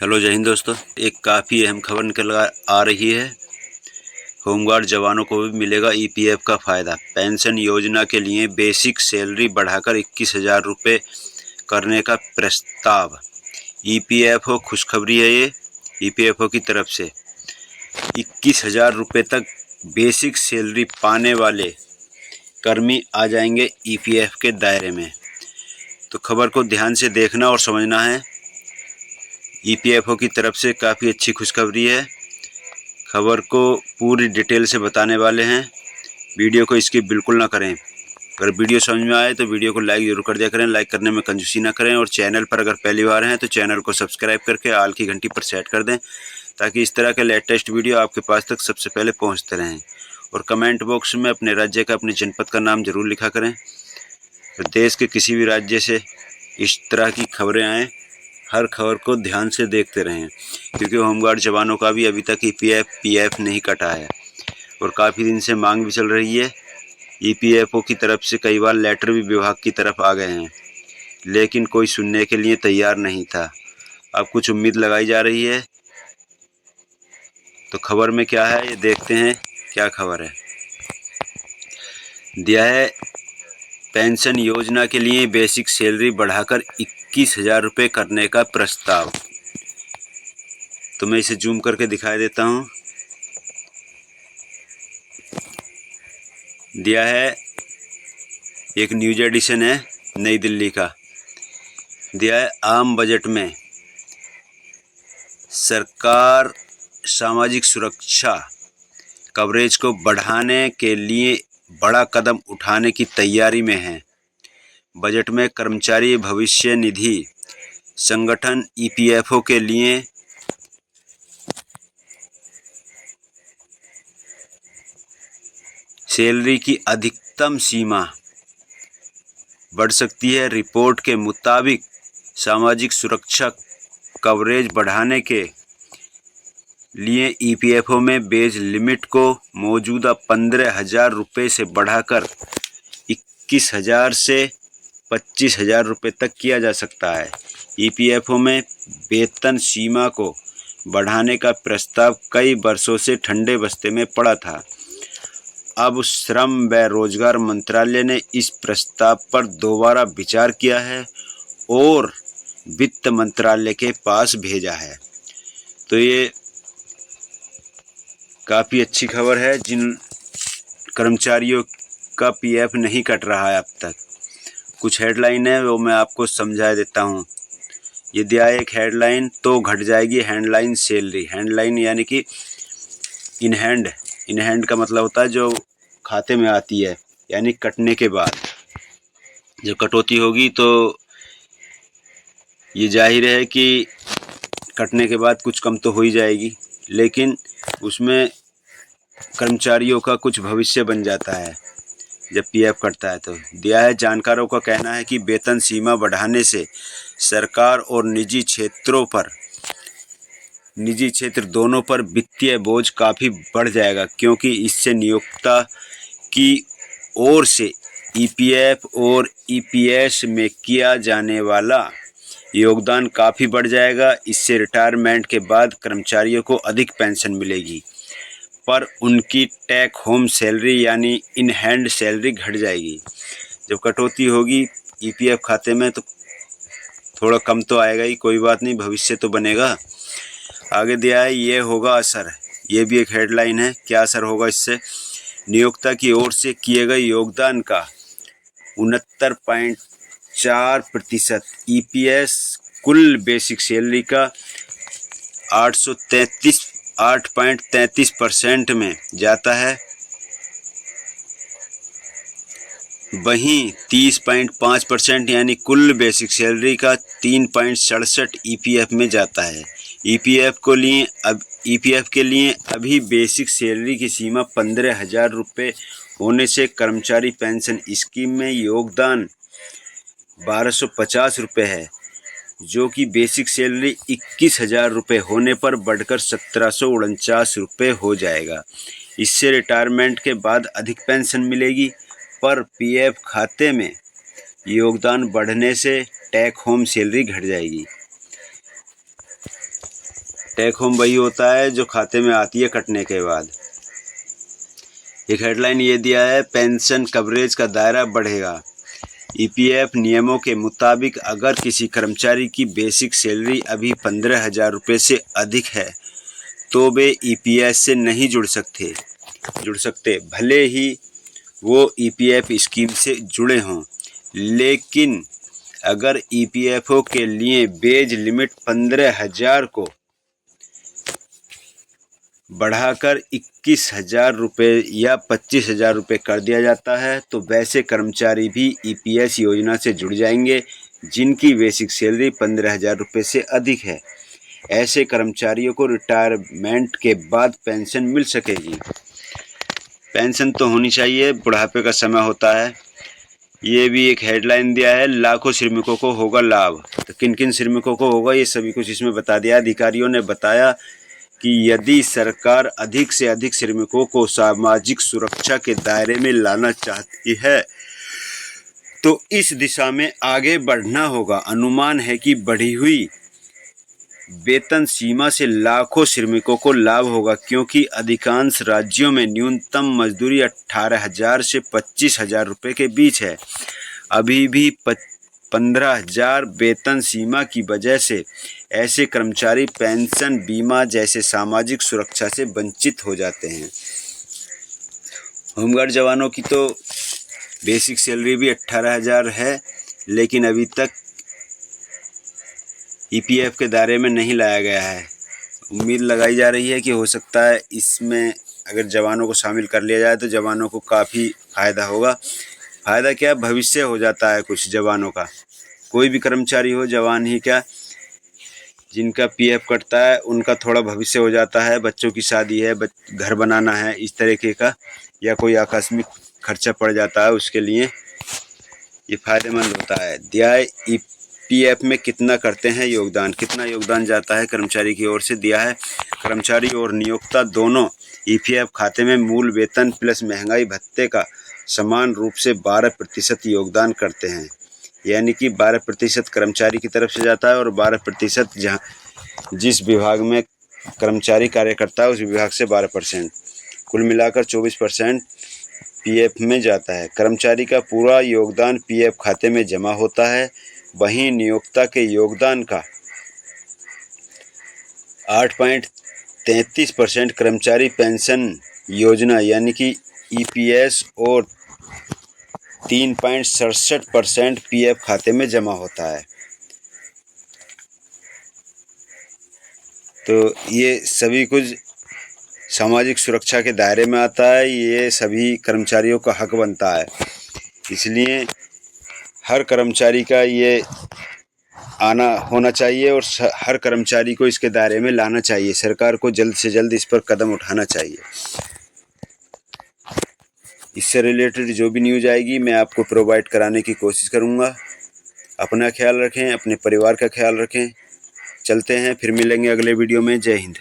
Hello जय हिंद दोस्तों। एक काफ़ी अहम खबर निकल आ रही है। होमगार्ड जवानों को भी मिलेगा ईपीएफ का फ़ायदा। पेंशन योजना के लिए बेसिक सैलरी बढ़ाकर 21,000 रुपये करने का प्रस्ताव। ईपीएफओ खुशखबरी है ये ईपीएफओ की तरफ से। 21,000 रुपये तक बेसिक सैलरी पाने वाले कर्मी आ जाएंगे ईपीएफ के दायरे में। तो खबर को ध्यान से देखना और समझना है। ईपीएफओ की तरफ से काफ़ी अच्छी खुशखबरी है। खबर को पूरी डिटेल से बताने वाले हैं। वीडियो को स्किप बिल्कुल ना करें। अगर वीडियो समझ में आए तो वीडियो को लाइक ज़रूर कर दिया करें। लाइक करने में कंजूसी ना करें और चैनल पर अगर पहली बार हैं तो चैनल को सब्सक्राइब करके आल की घंटी पर सेट कर दें, ताकि इस तरह के लेटेस्ट वीडियो आपके पास तक सबसे पहले पहुँचते रहें। और कमेंट बॉक्स में अपने राज्य का, अपने जनपद का नाम ज़रूर लिखा करें। तो देश के किसी भी राज्य से इस तरह की खबरें आएँ, हर खबर को ध्यान से देखते रहें, क्योंकि होमगार्ड जवानों का भी अभी तक ईपीएफ पीएफ नहीं कटा है और काफ़ी दिन से मांग भी चल रही है। ईपीएफओ की तरफ से कई बार लेटर भी विभाग की तरफ आ गए हैं, लेकिन कोई सुनने के लिए तैयार नहीं था। अब कुछ उम्मीद लगाई जा रही है। तो खबर में क्या है ये देखते हैं। क्या खबर है? दिया है पेंशन योजना के लिए बेसिक सैलरी बढ़ाकर 21,000 रुपये करने का प्रस्ताव। तो मैं इसे जूम करके दिखाई देता हूँ। दिया है, एक न्यूज एडिशन है नई दिल्ली का। दिया है, आम बजट में सरकार सामाजिक सुरक्षा कवरेज को बढ़ाने के लिए बड़ा कदम उठाने की तैयारी में है। बजट में कर्मचारी भविष्य निधि संगठन ईपीएफओ के लिए सैलरी की अधिकतम सीमा बढ़ सकती है। रिपोर्ट के मुताबिक सामाजिक सुरक्षा कवरेज बढ़ाने के लिए ईपीएफओ में बेज लिमिट को मौजूदा 15,000 रुपये से बढ़ाकर 21,000 से 25,000 रुपये तक किया जा सकता है। ईपीएफओ में वेतन सीमा को बढ़ाने का प्रस्ताव कई वर्षों से ठंडे बस्ते में पड़ा था। अब श्रम व रोजगार मंत्रालय ने इस प्रस्ताव पर दोबारा विचार किया है और वित्त मंत्रालय के पास भेजा है। तो ये काफ़ी अच्छी खबर है। जिन कर्मचारियों का पीएफ नहीं कट रहा है अब तक, कुछ हेडलाइन है वो मैं आपको समझा देता हूँ। ये दिया है एक हेडलाइन, तो घट जाएगी हैंडलाइन सैलरी। हैंडलाइन यानी कि इन हैंड का मतलब होता है जो खाते में आती है, यानी कटने के बाद जब कटौती होगी तो ये जाहिर है कि कटने के बाद कुछ कम तो हो ही जाएगी, लेकिन उसमें कर्मचारियों का कुछ भविष्य बन जाता है जब पीएफ कटता है। तो दिया है, जानकारों का कहना है कि वेतन सीमा बढ़ाने से सरकार और निजी क्षेत्र दोनों पर वित्तीय बोझ काफ़ी बढ़ जाएगा, क्योंकि इससे नियोक्ता की ओर से ईपीएफ और ईपीएस में किया जाने वाला योगदान काफ़ी बढ़ जाएगा। इससे रिटायरमेंट के बाद कर्मचारियों को अधिक पेंशन मिलेगी, पर उनकी टेक होम सैलरी यानी इन हैंड सैलरी घट जाएगी। जब कटौती होगी ईपीएफ खाते में तो थोड़ा कम तो आएगा ही, कोई बात नहीं, भविष्य तो बनेगा। आगे दिया है, ये होगा असर। ये भी एक हेडलाइन है। क्या असर होगा इससे? नियोक्ता की ओर से किए गए योगदान का 69.4% ईपीएस कुल बेसिक सैलरी का 8.33% में जाता है। वहीं 30.5% यानी कुल बेसिक सैलरी का 3.67 ईपीएफ में जाता है। ईपीएफ के लिए अभी बेसिक सैलरी की सीमा 15,000 रुपये होने से कर्मचारी पेंशन स्कीम में योगदान 1,250 रुपये है, जो कि बेसिक सैलरी 21,000 रुपये होने पर बढ़कर 1,749 रुपये हो जाएगा। इससे रिटायरमेंट के बाद अधिक पेंशन मिलेगी, पर पीएफ खाते में योगदान बढ़ने से टेक होम सैलरी घट जाएगी। टेक होम वही होता है जो खाते में आती है कटने के बाद। एक हेडलाइन ये दिया है, पेंशन कवरेज का दायरा बढ़ेगा। ईपीएफ नियमों के मुताबिक अगर किसी कर्मचारी की बेसिक सैलरी अभी 15,000 रुपये से अधिक है तो वे ईपीएफ से नहीं जुड़ सकते भले ही वो ईपीएफ स्कीम से जुड़े हों। लेकिन अगर ईपीएफओ के लिए वेज लिमिट 15,000 को बढ़ाकर 21,000 रुपये या 25,000 रुपये कर दिया जाता है तो वैसे कर्मचारी भी ईपीएस योजना से जुड़ जाएंगे जिनकी बेसिक सैलरी 15,000 रुपये से अधिक है। ऐसे कर्मचारियों को रिटायरमेंट के बाद पेंशन मिल सकेगी। पेंशन तो होनी चाहिए, बुढ़ापे का समय होता है। ये भी एक हेडलाइन दिया है, लाखों श्रमिकों को होगा लाभ। तो किन किन श्रमिकों को होगा ये सभी कुछ इसमें बता दिया। अधिकारियों ने बताया कि यदि सरकार अधिक से अधिक श्रमिकों को सामाजिक सुरक्षा के दायरे में लाना चाहती है तो इस दिशा में आगे बढ़ना होगा। अनुमान है कि बढ़ी हुई वेतन सीमा से लाखों श्रमिकों को लाभ होगा क्योंकि अधिकांश राज्यों में न्यूनतम मजदूरी 18,000 से 25,000 रुपये के बीच है। अभी भी 15,000 वेतन सीमा की वजह से ऐसे कर्मचारी पेंशन, बीमा जैसे सामाजिक सुरक्षा से वंचित हो जाते हैं। होमगार्ड जवानों की तो बेसिक सैलरी भी 18,000 है, लेकिन अभी तक ईपीएफ के दायरे में नहीं लाया गया है। उम्मीद लगाई जा रही है कि हो सकता है इसमें अगर जवानों को शामिल कर लिया जाए तो जवानों को काफ़ी फ़ायदा होगा। फ़ायदा क्या, भविष्य हो जाता है कुछ जवानों का। कोई भी कर्मचारी हो, जवान ही क्या, जिनका पीएफ कटता है उनका थोड़ा भविष्य हो जाता है। बच्चों की शादी है, घर बनाना है, इस तरीके का, या कोई आकस्मिक खर्चा पड़ जाता है, उसके लिए ये फ़ायदेमंद होता है। दिया है ईपीएफ में कितना करते हैं योगदान, कितना योगदान जाता है कर्मचारी की ओर से दिया है। कर्मचारी और नियोक्ता दोनों ईपीएफ खाते में मूल वेतन प्लस महंगाई भत्ते का समान रूप से 12% योगदान करते हैं। यानी कि 12% कर्मचारी की तरफ से जाता है और 12% जहाँ जिस विभाग में कर्मचारी कार्य करता है उस विभाग से 12%, कुल मिलाकर 24% पीएफ में जाता है। कर्मचारी का पूरा योगदान पीएफ खाते में जमा होता है। वहीं नियोक्ता के योगदान का 8.33% कर्मचारी पेंशन योजना यानी कि ईपीएस और 3.67% पीएफ खाते में जमा होता है। तो ये सभी कुछ सामाजिक सुरक्षा के दायरे में आता है। ये सभी कर्मचारियों का हक बनता है, इसलिए हर कर्मचारी का ये आना होना चाहिए और हर कर्मचारी को इसके दायरे में लाना चाहिए। सरकार को जल्द से जल्द इस पर कदम उठाना चाहिए। इससे रिलेटेड जो भी न्यूज़ आएगी मैं आपको प्रोवाइड कराने की कोशिश करूँगा। अपना ख्याल रखें, अपने परिवार का ख्याल रखें। चलते हैं, फिर मिलेंगे अगले वीडियो में। जय हिंद।